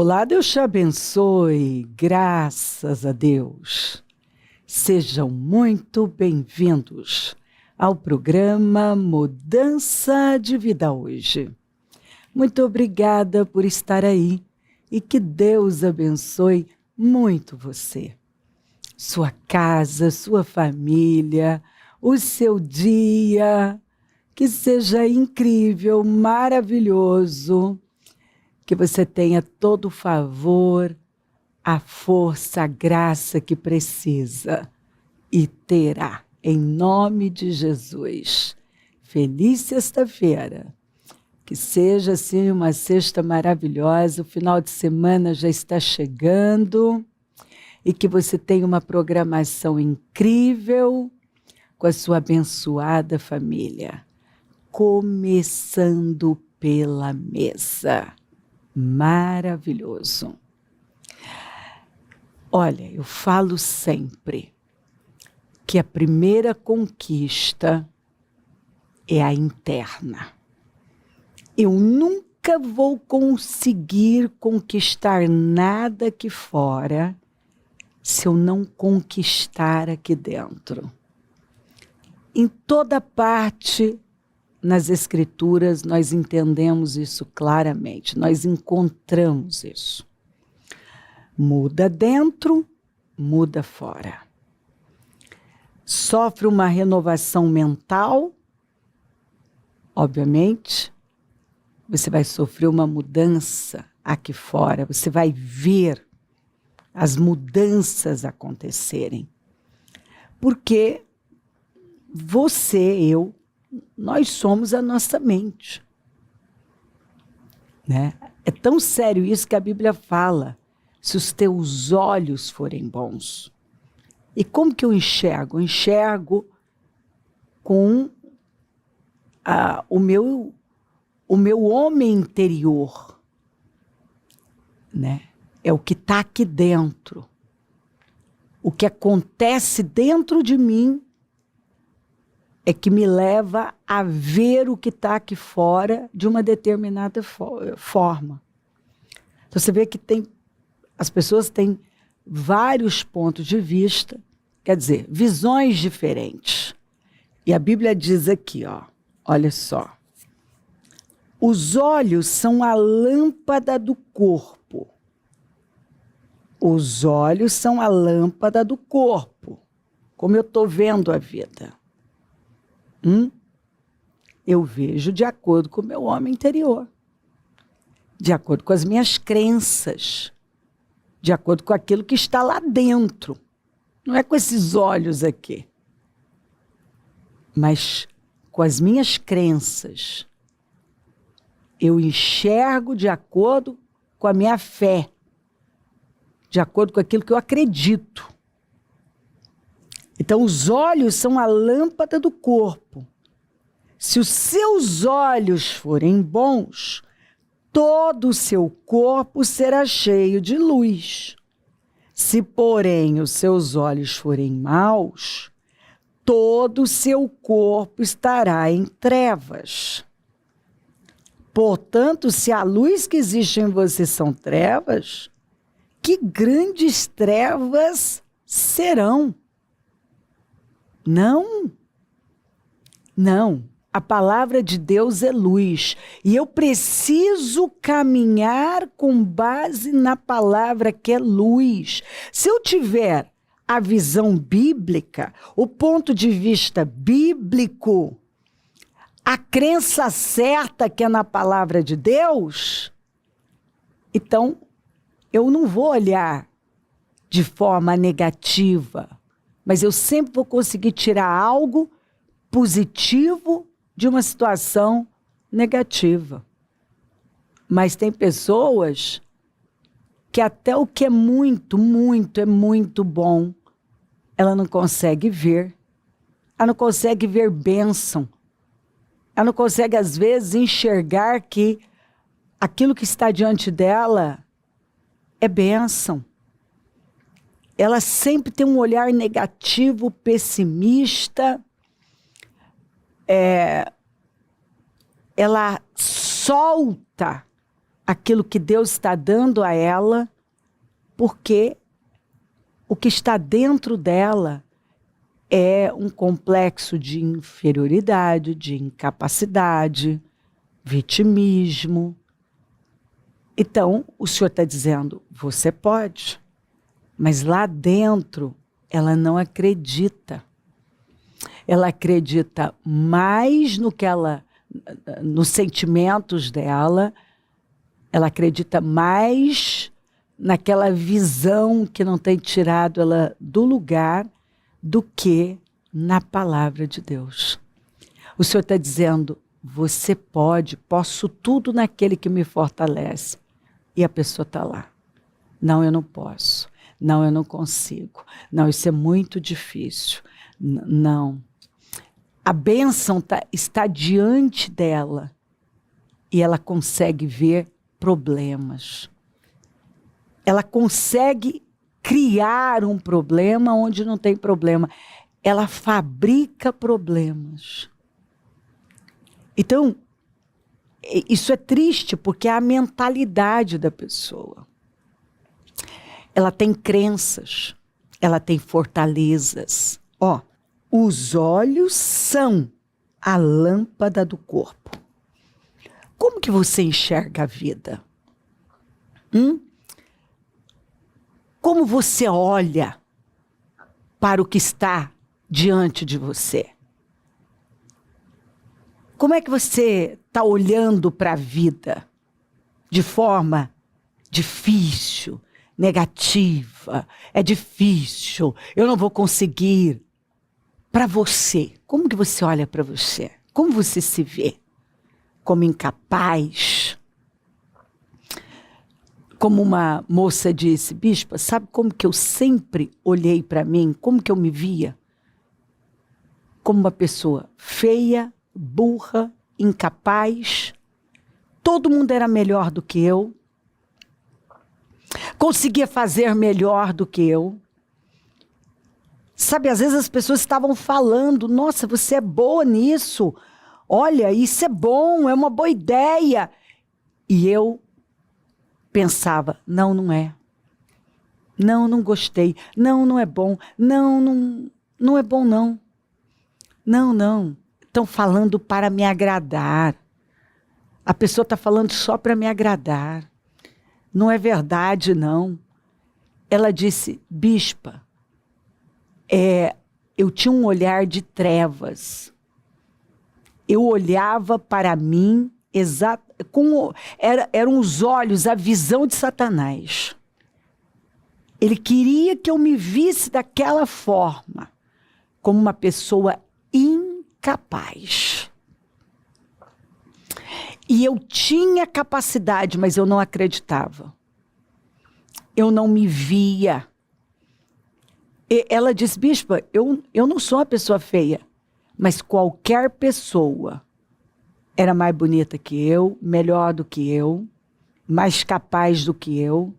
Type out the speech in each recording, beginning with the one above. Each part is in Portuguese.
Olá, Deus te abençoe, graças a Deus. Sejam muito bem-vindos ao programa Mudança de Vida Hoje. Muito obrigada por estar aí e que Deus abençoe muito você, sua casa, sua família, o seu dia, que seja incrível, maravilhoso, que você tenha todo o favor, a força, a graça que precisa e terá, em nome de Jesus. Feliz sexta-feira. Que seja, assim, uma sexta maravilhosa. O final de semana já está chegando e que você tenha uma programação incrível com a sua abençoada família. Começando pela mesa. Maravilhoso. Olha, eu falo sempre que a primeira conquista é a interna. Eu nunca vou conseguir conquistar nada aqui fora se eu não conquistar aqui dentro. Em toda parte nas Escrituras, nós entendemos isso claramente, nós encontramos isso. Muda dentro, muda fora. Sofre uma renovação mental, obviamente, você vai sofrer uma mudança aqui fora, você vai ver as mudanças acontecerem. Porque você, eu, nós somos a nossa mente, né? É tão sério isso que a Bíblia fala, se os teus olhos forem bons. E como que eu enxergo? Eu enxergo com o meu homem interior, né? É o que está aqui dentro. O que acontece dentro de mim é que me leva a ver o que está aqui fora de uma determinada forma. Então você vê que as pessoas têm vários pontos de vista, quer dizer, visões diferentes. E a Bíblia diz aqui, olha só. Os olhos são a lâmpada do corpo. Os olhos são a lâmpada do corpo. Como eu estou vendo a vida. Eu vejo de acordo com o meu homem interior, de acordo com as minhas crenças, de acordo com aquilo que está lá dentro. Não é com esses olhos aqui, mas com as minhas crenças. Eu enxergo de acordo com a minha fé, de acordo com aquilo que eu acredito. Então, os olhos são a lâmpada do corpo. Se os seus olhos forem bons, todo o seu corpo será cheio de luz. Se, porém, os seus olhos forem maus, todo o seu corpo estará em trevas. Portanto, se a luz que existe em você são trevas, que grandes trevas serão? Não. A palavra de Deus é luz. E eu preciso caminhar com base na palavra que é luz. Se eu tiver a visão bíblica, o ponto de vista bíblico, a crença certa que é na palavra de Deus, então eu não vou olhar de forma negativa, mas eu sempre vou conseguir tirar algo positivo de uma situação negativa. Mas tem pessoas que até o que é muito bom, ela não consegue ver. Ela não consegue ver bênção. Ela não consegue, às vezes, enxergar que aquilo que está diante dela é bênção. Ela sempre tem um olhar negativo, pessimista. Ela solta aquilo que Deus está dando a ela, porque o que está dentro dela é um complexo de inferioridade, de incapacidade, vitimismo. Então, o Senhor está dizendo, você pode, mas lá dentro ela não acredita. Ela acredita mais nos sentimentos dela, ela acredita mais naquela visão que não tem tirado ela do lugar do que na palavra de Deus. O Senhor está dizendo, você pode, posso tudo naquele que me fortalece. E a pessoa está lá. Não, eu não posso. Não, eu não consigo. Não, isso é muito difícil. Não. A bênção está diante dela e ela consegue ver problemas. Ela consegue criar um problema onde não tem problema. Ela fabrica problemas. Então, isso é triste porque é a mentalidade da pessoa. Ela tem crenças, ela tem fortalezas. Os olhos são a lâmpada do corpo. Como que você enxerga a vida? Como você olha para o que está diante de você? Como é que você está olhando para a vida de forma difícil, negativa? É difícil, eu não vou conseguir. Para você, como que você olha para você? Como você se vê? Como incapaz? Como uma moça disse, bispa, sabe como que eu sempre olhei para mim? Como que eu me via? Como uma pessoa feia, burra, incapaz. Todo mundo era melhor do que eu. Conseguia fazer melhor do que eu. Sabe, às vezes as pessoas estavam falando, nossa, você é boa nisso. Olha, isso é bom, é uma boa ideia. E eu pensava, não é. Não gostei. Não é bom. Não é bom, não. Não. Estão falando para me agradar. A pessoa está falando só para me agradar. Não é verdade, não. Ela disse, bispa, eu tinha um olhar de trevas. Eu olhava para mim, eram os olhos, a visão de Satanás. Ele queria que eu me visse daquela forma, como uma pessoa incapaz. E eu tinha capacidade, mas eu não acreditava. Eu não me via. E ela disse, bispa, eu não sou uma pessoa feia, mas qualquer pessoa era mais bonita que eu, melhor do que eu, mais capaz do que eu.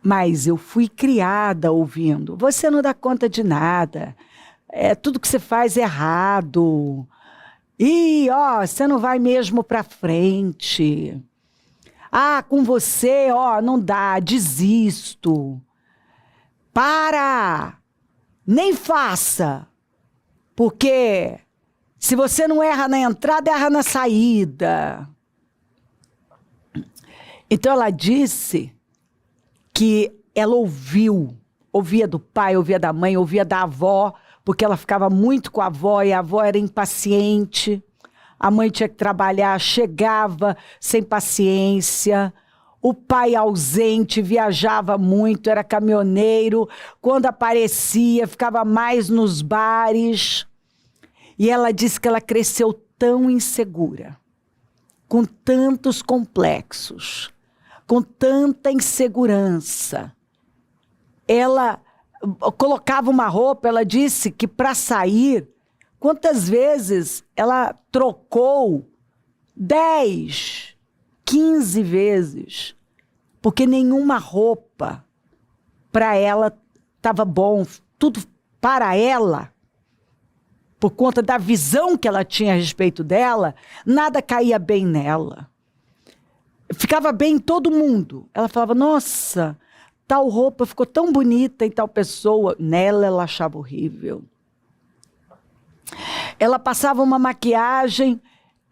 Mas eu fui criada ouvindo, você não dá conta de nada, tudo que você faz é errado. E, você não vai mesmo para frente. Com você, não dá, desisto. Para! Nem faça. Porque se você não erra na entrada, erra na saída. Então ela disse que ela ouvia do pai, ouvia da mãe, ouvia da avó, porque ela ficava muito com a avó e a avó era impaciente. A mãe tinha que trabalhar, chegava sem paciência. O pai ausente, viajava muito, era caminhoneiro. Quando aparecia, ficava mais nos bares. E ela disse que ela cresceu tão insegura, com tantos complexos, com tanta insegurança. Ela colocava uma roupa, ela disse que para sair, quantas vezes ela trocou 10, 15 vezes, porque nenhuma roupa para ela estava bom, tudo para ela, por conta da visão que ela tinha a respeito dela, nada caía bem nela. ficava bem em todo mundo. Ela falava, nossa, tal roupa ficou tão bonita em tal pessoa. Nela ela achava horrível. Ela passava uma maquiagem,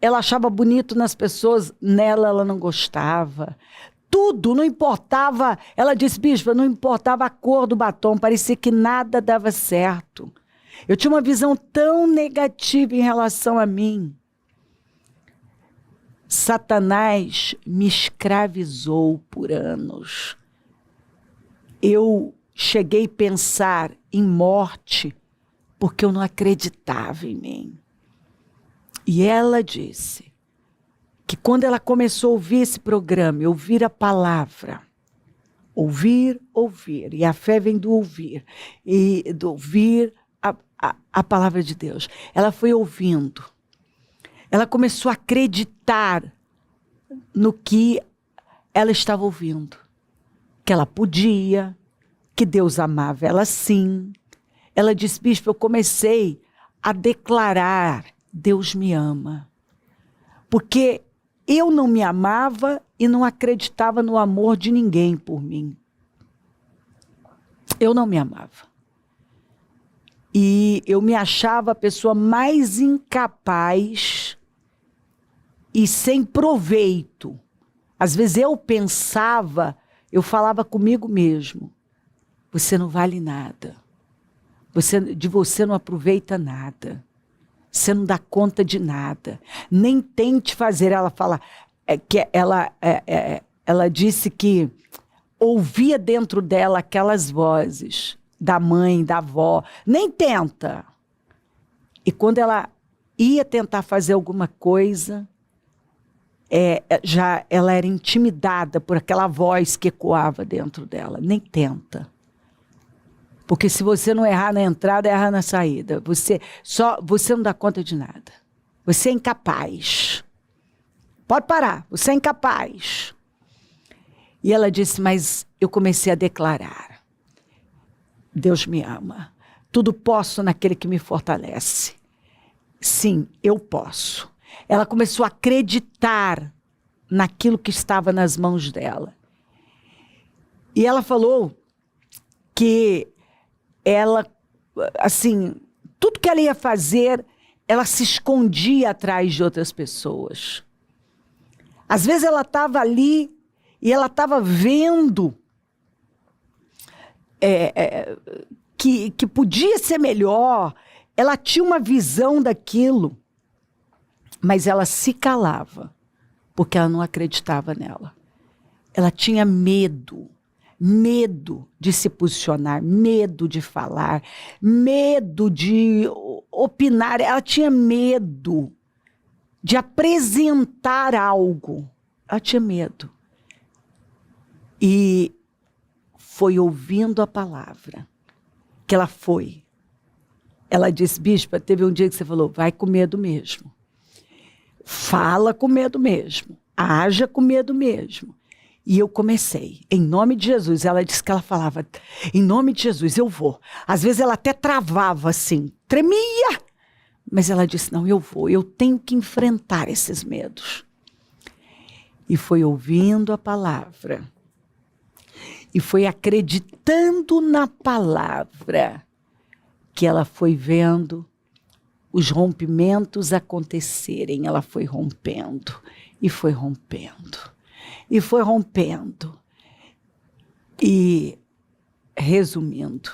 ela achava bonito nas pessoas, nela ela não gostava. Tudo, não importava, ela disse, bispa, não importava a cor do batom, parecia que nada dava certo. Eu tinha uma visão tão negativa em relação a mim. Satanás me escravizou por anos. Eu cheguei a pensar em morte porque eu não acreditava em mim. E ela disse que quando ela começou a ouvir esse programa, ouvir a palavra, ouvir, e a fé vem do ouvir, e do ouvir a palavra de Deus. Ela foi ouvindo. Ela começou a acreditar no que ela estava ouvindo. Que ela podia, que Deus amava ela sim. Ela disse, bispo, eu comecei a declarar, Deus me ama. Porque eu não me amava e não acreditava no amor de ninguém por mim. Eu não me amava. E eu me achava a pessoa mais incapaz e sem proveito. Às vezes eu pensava, eu falava comigo mesmo, você não vale nada. De você não aproveita nada. Você não dá conta de nada. Nem tente fazer. Ela fala, que ela disse que ouvia dentro dela aquelas vozes da mãe, da avó. Nem tenta. E quando ela ia tentar fazer alguma coisa, ela era intimidada por aquela voz que ecoava dentro dela. Nem tenta. Porque se você não errar na entrada, erra na saída. Você não dá conta de nada. Você é incapaz. Pode parar, você é incapaz. E ela disse, mas eu comecei a declarar. Deus me ama. Tudo posso naquele que me fortalece. Sim, eu posso. Ela começou a acreditar naquilo que estava nas mãos dela. E ela falou que ela, assim, tudo que ela ia fazer, ela se escondia atrás de outras pessoas. Às vezes ela estava ali e ela estava vendo que podia ser melhor. Ela tinha uma visão daquilo, mas ela se calava, porque ela não acreditava nela. Ela tinha medo de se posicionar, medo de falar, medo de opinar. Ela tinha medo de apresentar algo. Ela tinha medo. E foi ouvindo a palavra que ela foi. Ela disse, bispa, teve um dia que você falou, vai com medo mesmo. Fala com medo mesmo. Haja com medo mesmo. E eu comecei, em nome de Jesus. Ela disse que ela falava, em nome de Jesus, eu vou. Às vezes ela até travava assim, tremia. Mas ela disse, não, eu vou, eu tenho que enfrentar esses medos. E foi ouvindo a palavra. E foi acreditando na palavra que ela foi vendo os rompimentos acontecerem. Ela foi rompendo, e foi rompendo. E foi rompendo. E, resumindo,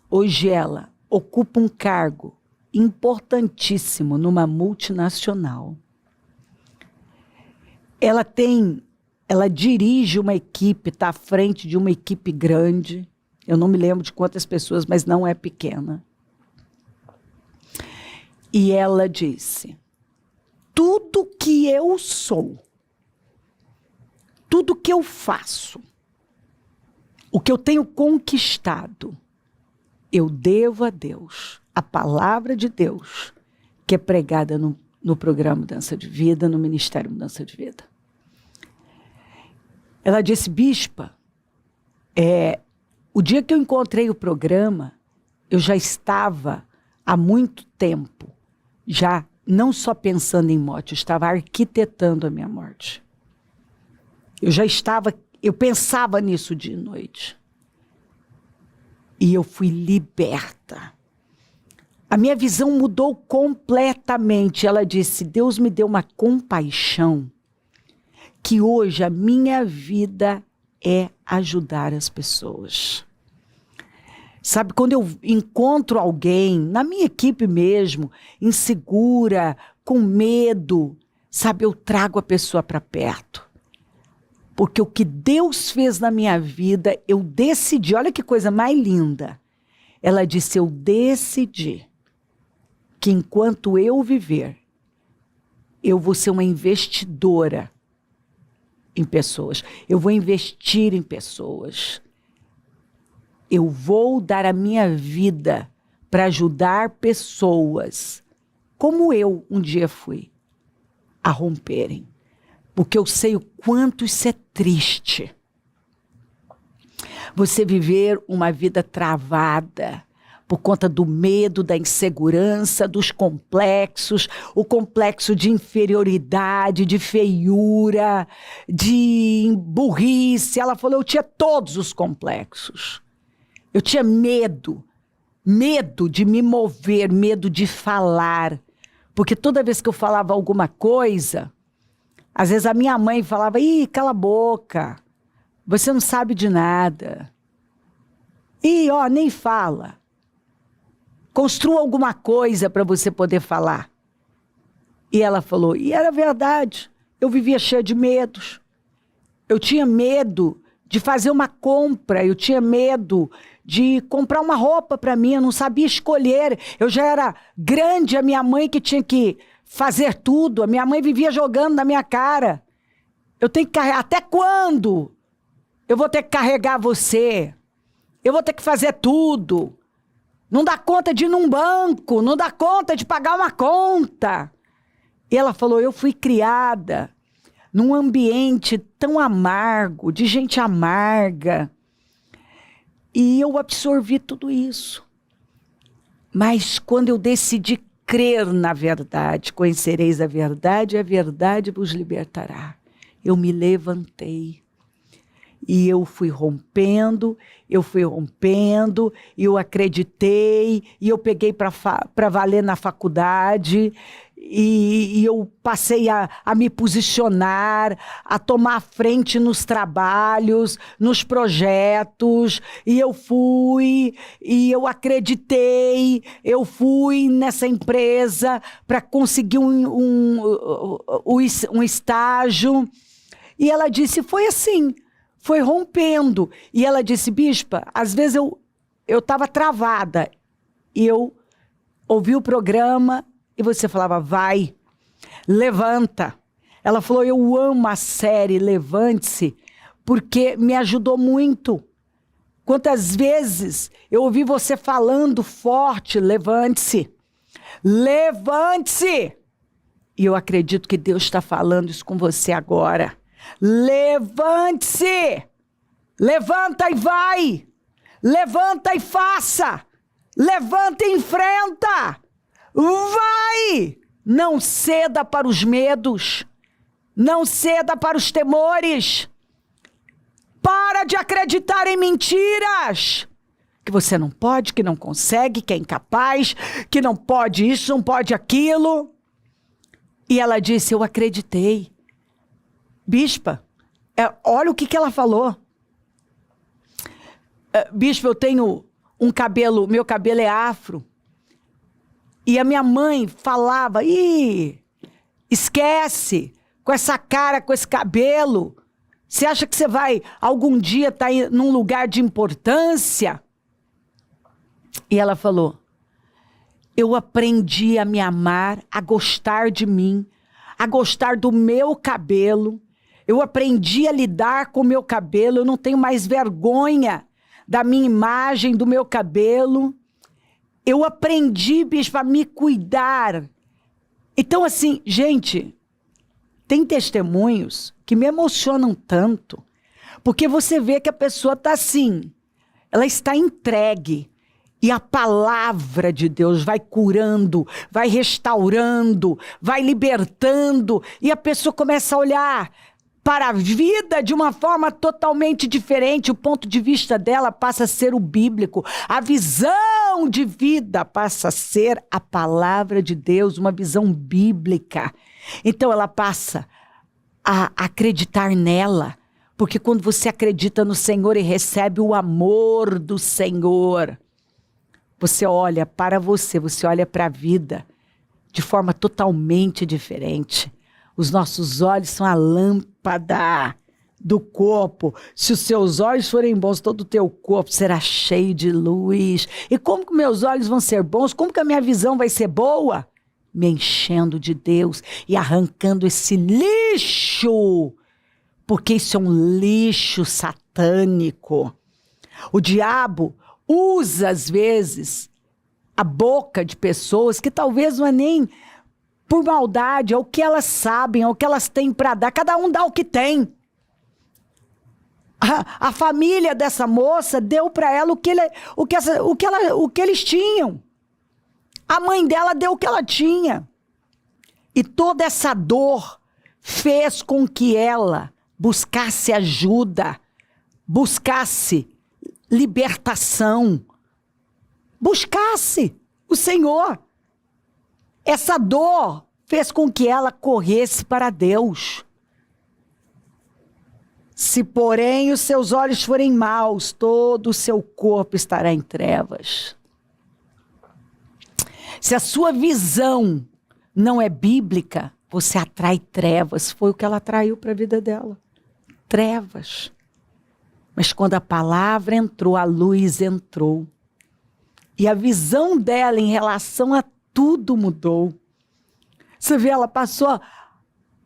hoje ela ocupa um cargo importantíssimo numa multinacional. Ela dirige uma equipe, está à frente de uma equipe grande. Eu não me lembro de quantas pessoas, mas não é pequena. E ela disse, tudo que eu sou, tudo que eu faço, o que eu tenho conquistado, eu devo a Deus, a palavra de Deus, que é pregada no programa Mudança de Vida, no Ministério Mudança de Vida. Ela disse, bispa, o dia que eu encontrei o programa, eu já estava há muito tempo, já não só pensando em morte, eu estava arquitetando a minha morte. Eu pensava nisso dia e noite. E eu fui liberta. A minha visão mudou completamente. Ela disse, Deus me deu uma compaixão, que hoje a minha vida é ajudar as pessoas. Sabe, quando eu encontro alguém, na minha equipe mesmo, insegura, com medo, sabe, eu trago a pessoa para perto. Porque o que Deus fez na minha vida, eu decidi, olha que coisa mais linda. Ela disse, eu decidi que enquanto eu viver, eu vou ser uma investidora em pessoas. Eu vou investir em pessoas. Eu vou dar a minha vida para ajudar pessoas, como eu um dia fui, a romperem. Porque eu sei o quanto isso é triste. Você viver uma vida travada por conta do medo, da insegurança, dos complexos, o complexo de inferioridade, de feiura, de burrice. Ela falou, eu tinha todos os complexos. Eu tinha medo de me mover, medo de falar. Porque toda vez que eu falava alguma coisa, às vezes a minha mãe falava, ih, cala a boca, você não sabe de nada. Ih, ó, nem fala. Construa alguma coisa para você poder falar. E ela falou, e era verdade, eu vivia cheia de medos. Eu tinha medo de fazer uma compra, eu tinha medo de comprar uma roupa para mim, eu não sabia escolher. Eu já era grande, a minha mãe que tinha que fazer tudo, a minha mãe vivia jogando na minha cara. Eu tenho que carregar, até quando? Eu vou ter que carregar você, eu vou ter que fazer tudo. Não dá conta de ir num banco, não dá conta de pagar uma conta. E ela falou, eu fui criada num ambiente tão amargo, de gente amarga. E eu absorvi tudo isso. Mas quando eu decidi crer na verdade, conhecereis a verdade e a verdade vos libertará. Eu me levantei. E eu fui rompendo, e eu acreditei, e eu peguei para valer na faculdade, e eu passei a me posicionar, a tomar a frente nos trabalhos, nos projetos, e eu fui, e eu acreditei, eu fui nessa empresa para conseguir um estágio. E ela disse, foi assim. Foi rompendo. E ela disse, bispa, às vezes eu estava travada. E eu ouvi o programa e você falava, vai, levanta. Ela falou, eu amo a série Levante-se, porque me ajudou muito. Quantas vezes eu ouvi você falando forte, levante-se, levante-se. E eu acredito que Deus está falando isso com você agora. Levante-se, levanta e vai, levanta e faça, levanta e enfrenta, vai, não ceda para os medos, não ceda para os temores, para de acreditar em mentiras, que você não pode, que não consegue, que é incapaz, que não pode isso, não pode aquilo. E ela disse, eu acreditei. Bispa, olha o que ela falou. Bispa, eu tenho um cabelo, meu cabelo é afro. E a minha mãe falava, esquece, com essa cara, com esse cabelo. Você acha que você vai algum dia estar num lugar de importância? E ela falou, eu aprendi a me amar, a gostar de mim, a gostar do meu cabelo. Eu aprendi a lidar com o meu cabelo, eu não tenho mais vergonha da minha imagem, do meu cabelo. Eu aprendi, bispo, a me cuidar. Então, assim, gente, tem testemunhos que me emocionam tanto, porque você vê que a pessoa está assim, ela está entregue. E a palavra de Deus vai curando, vai restaurando, vai libertando, e a pessoa começa a olhar para a vida de uma forma totalmente diferente. O ponto de vista dela passa a ser o bíblico. A visão de vida passa a ser a palavra de Deus, uma visão bíblica. Então ela passa a acreditar nela, porque quando você acredita no Senhor e recebe o amor do Senhor, você olha para você olha para a vida de forma totalmente diferente. Os nossos olhos são a lâmpada do corpo. Se os seus olhos forem bons, todo o teu corpo será cheio de luz. E como que meus olhos vão ser bons? Como que a minha visão vai ser boa? Me enchendo de Deus e arrancando esse lixo, porque isso é um lixo satânico. O diabo usa, às vezes, a boca de pessoas que talvez não é nem por maldade, é o que elas sabem, é o que elas têm para dar. Cada um dá o que tem. A família dessa moça deu para ela o que eles tinham. A mãe dela deu o que ela tinha. E toda essa dor fez com que ela buscasse ajuda, buscasse libertação, buscasse o Senhor. Essa dor fez com que ela corresse para Deus. Se, porém, os seus olhos forem maus, todo o seu corpo estará em trevas. Se a sua visão não é bíblica, você atrai trevas. Foi o que ela atraiu para a vida dela. Trevas. Mas quando a palavra entrou, a luz entrou. E a visão dela em relação a tudo mudou. Você vê, ela passou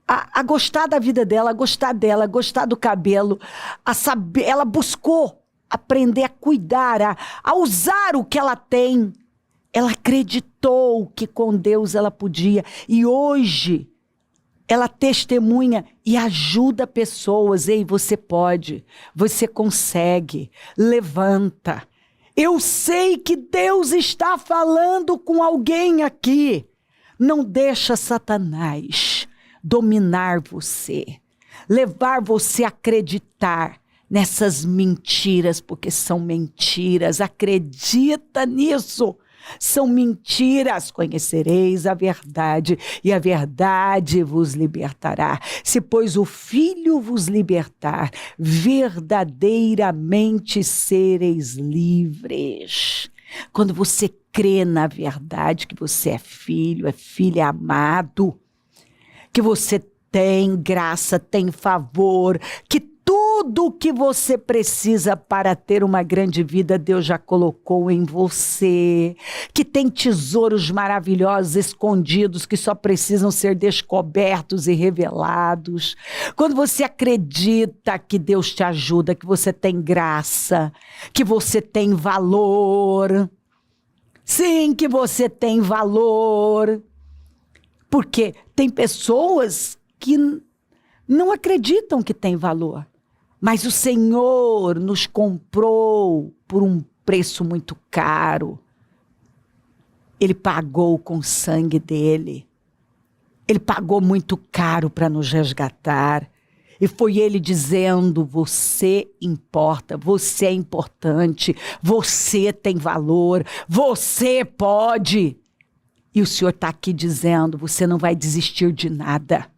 a gostar da vida dela, a gostar dela, a gostar do cabelo, a saber, ela buscou aprender a cuidar, a usar o que ela tem. Ela acreditou que com Deus ela podia. E hoje ela testemunha e ajuda pessoas. Ei, você pode, você consegue, levanta. Eu sei que Deus está falando com alguém aqui. Não deixa Satanás dominar você, levar você a acreditar nessas mentiras, porque são mentiras. Acredita nisso. São mentiras. Conhecereis a verdade, e a verdade vos libertará. Se, pois, o Filho vos libertar, verdadeiramente sereis livres. Quando você crê na verdade, que você é filho amado, que você tem graça, tem favor, que tudo o que você precisa para ter uma grande vida, Deus já colocou em você, que tem tesouros maravilhosos escondidos que só precisam ser descobertos e revelados. Quando você acredita que Deus te ajuda, que você tem graça, que você tem valor. Sim, que você tem valor. Porque tem pessoas que não acreditam que tem valor. Mas o Senhor nos comprou por um preço muito caro. Ele pagou com o sangue dele. Ele pagou muito caro para nos resgatar. E foi ele dizendo: você importa, você é importante, você tem valor, você pode. E o Senhor está aqui dizendo: você não vai desistir de nada.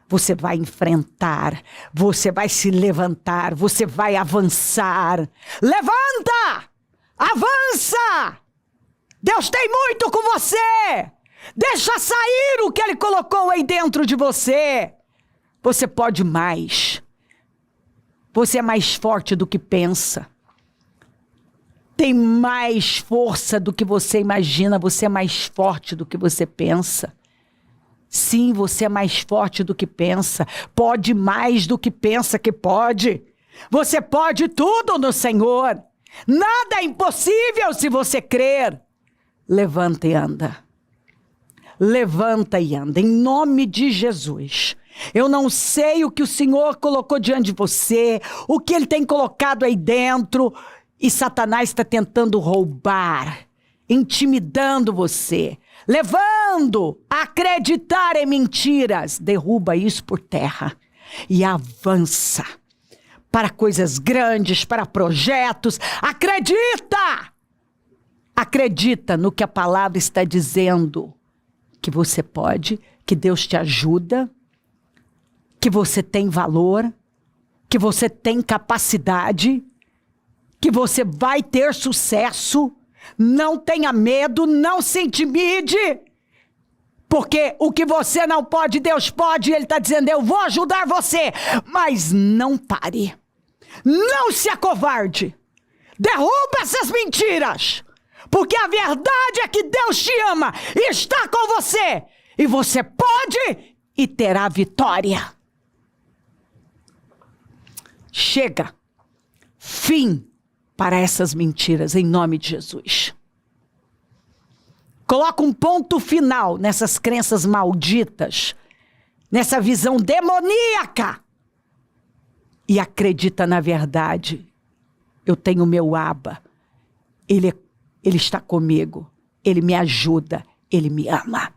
Você vai enfrentar, você vai se levantar, você vai avançar. Levanta! Avança! Deus tem muito com você! Deixa sair o que Ele colocou aí dentro de você. Você pode mais. Você é mais forte do que pensa. Tem mais força do que você imagina. Você é mais forte do que você pensa. Sim, você é mais forte do que pensa. Pode mais do que pensa que pode. Você pode tudo no Senhor. Nada é impossível se você crer. Levanta e anda. Levanta e anda, em nome de Jesus. Eu não sei o que o Senhor colocou diante de você, o que Ele tem colocado aí dentro, e Satanás está tentando roubar, intimidando você, levando a acreditar em mentiras. Derruba isso por terra. e avança para coisas grandes, para projetos. Acredita! Acredita no que a palavra está dizendo, que você pode, que Deus te ajuda, que você tem valor, que você tem capacidade, que você vai ter sucesso. Não tenha medo, não se intimide, porque o que você não pode, Deus pode, e Ele está dizendo, eu vou ajudar você, mas não pare, não se acovarde, derruba essas mentiras, porque a verdade é que Deus te ama e está com você, e você pode e terá vitória. Chega, fim para essas mentiras, em nome de Jesus. Coloca um ponto final nessas crenças malditas, nessa visão demoníaca, e acredita na verdade. Eu tenho meu Abba, Ele está comigo, Ele me ajuda, Ele me ama,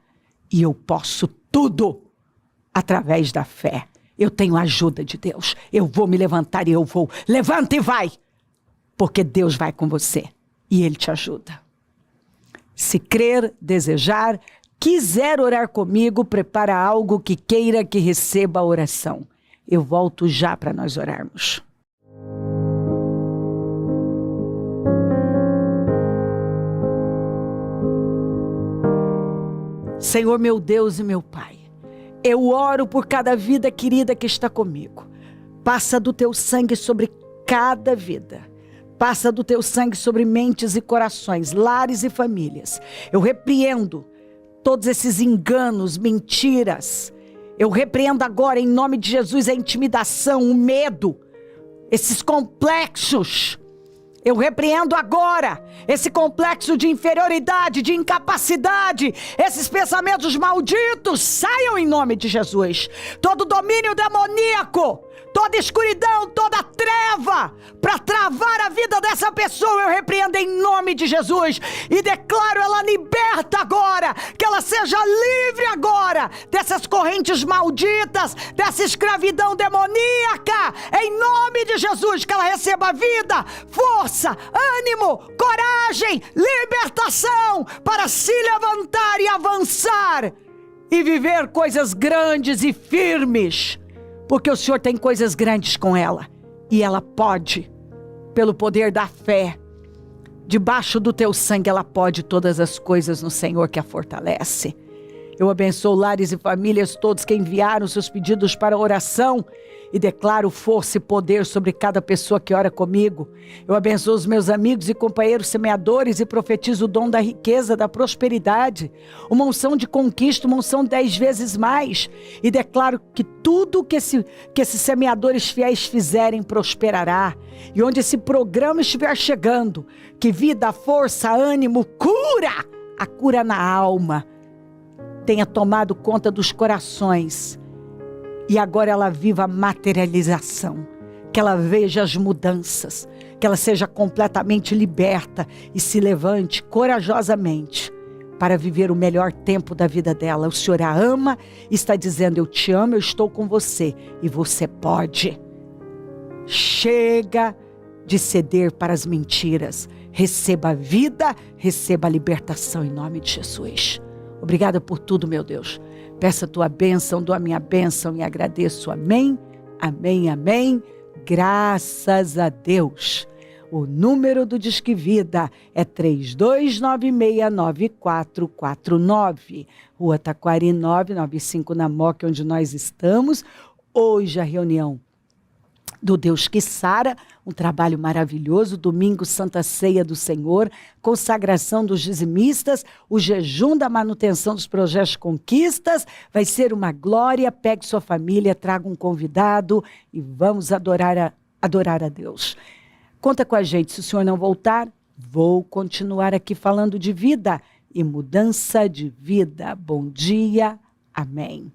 e eu posso tudo através da fé. Eu tenho a ajuda de Deus, eu vou me levantar e eu vou. Levanta e vai, porque Deus vai com você e Ele te ajuda. Se crer, desejar, quiser orar comigo, prepara algo que queira que receba a oração. Eu volto já para nós orarmos. Senhor meu Deus e meu Pai, eu oro por cada vida querida que está comigo. Passa do teu sangue sobre cada vida. Passa do teu sangue sobre mentes e corações, lares e famílias. Eu repreendo todos esses enganos, mentiras. Eu repreendo agora em nome de Jesus a intimidação, o medo, esses complexos. Eu repreendo agora esse complexo de inferioridade, de incapacidade, esses pensamentos malditos, saiam em nome de Jesus. Todo domínio demoníaco, toda escuridão, toda treva, para travar a vida dessa pessoa, eu repreendo em nome de Jesus e declaro ela liberta agora, que ela seja livre agora dessas correntes malditas, dessa escravidão demoníaca, em nome de Jesus, que ela receba vida, força, ânimo, coragem, libertação, para se levantar e avançar e viver coisas grandes e firmes, porque o Senhor tem coisas grandes com ela, e ela pode, pelo poder da fé, debaixo do teu sangue ela pode todas as coisas no Senhor que a fortalece. Eu abençoo lares e famílias, todos que enviaram seus pedidos para oração, e declaro força e poder sobre cada pessoa que ora comigo. Eu abençoo os meus amigos e companheiros semeadores e profetizo o dom da riqueza, da prosperidade, uma unção de conquista, uma unção 10 vezes mais. E declaro que tudo que esses semeadores fiéis fizerem prosperará. E onde esse programa estiver chegando, que vida, força, ânimo, cura, a cura na alma, tenha tomado conta dos corações. E agora ela viva a materialização, que ela veja as mudanças, que ela seja completamente liberta e se levante corajosamente para viver o melhor tempo da vida dela. O Senhor a ama e está dizendo, eu te amo, eu estou com você e você pode. Chega de ceder para as mentiras, receba a vida, receba a libertação em nome de Jesus. Obrigada por tudo, meu Deus. Peço a tua bênção, dou a minha bênção e agradeço. Amém, amém, amém. Graças a Deus. O número do Disque Vida é 32969449. Rua Taquari 995 na Moca, onde nós estamos. Hoje a reunião do Deus que Sara, um trabalho maravilhoso, domingo Santa Ceia do Senhor, consagração dos dizimistas, o jejum da manutenção dos projetos de conquistas, vai ser uma glória. Pegue sua família, traga um convidado e vamos adorar a Deus. Conta com a gente, se o senhor não voltar, vou continuar aqui falando de vida e mudança de vida. Bom dia, amém.